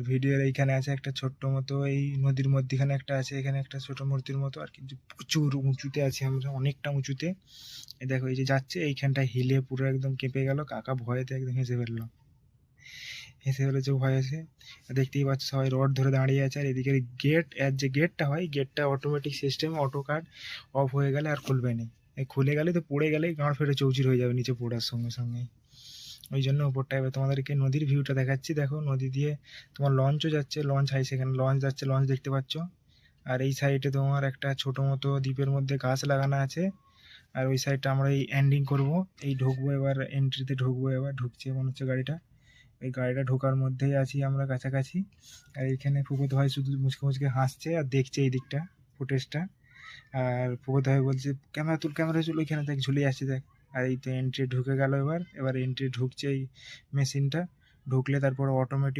ভিডিওর এইখানে আছে একটা ছোট্ট মতো, এই নদীর মধ্যিখানে একটা আছে, এখানে একটা ছোট মূর্তির মতো, আর কিন্তু প্রচুর উঁচুতে আছি আমরা, অনেকটা উঁচুতে। এই দেখো এই যে যাচ্ছে এইখানটা হিলে পুরো একদম কেঁপে গেল, কাকা ভয়েতে একদম হেসে ফেললো, হেসে ফেলেছে ভয় আছে। দেখতেই পাচ্ছ সবাই রড ধরে দাঁড়িয়ে আছে, আর এদিকে গেট, এর যে গেটটা হয়, গেটটা automatic system, auto cut off হয়ে গেলে আর খুলবে না। এই খুলে গেলে তো পড়ে গেলেই গাঁড় ফেটে চৌচির হয়ে যাবে নিচে পড়ার সঙ্গে সঙ্গে। ওই জন্য ওপরটা এবার তোমাদেরকে নদীর ভিউটা দেখাচ্ছি। দেখো নদী দিয়ে তোমার লঞ্চও যাচ্ছে, লঞ্চ হাই, সেখানে লঞ্চ যাচ্ছে, লঞ্চ দেখতে পাচ্ছ। আর এই সাইডে তোমার একটা ছোট মতো দ্বীপের মধ্যে গাছ লাগানো আছে। আর ওই সাইডটা আমরা এই এন্ডিং করব, এই ঢুকবো এবার, এন্ট্রিতে ঢুকবো এবার, ঢুকছে মনে হচ্ছে গাড়িটা। এই গাড়িটা ঢোকার মধ্যেই আছি আমরা কাছাকাছি। আর এইখানে ফুফুতো ভাই শুধু মুচকে মুচকে হাসছে আর দেখছে এই দিকটা ফুটেজটা। আর ফুফুতো ভাই বলছে ক্যামেরা তুল, ক্যামেরা চুল, ওইখানে দেখ ঝুলে আসছে দেখ। আর এই তো এন্ট্রি ঢুকে গেল, এবার এবার এন্ট্রি ঢুকছে এই মেশিনটা, ঢুকলে তারপর অটোমেটিক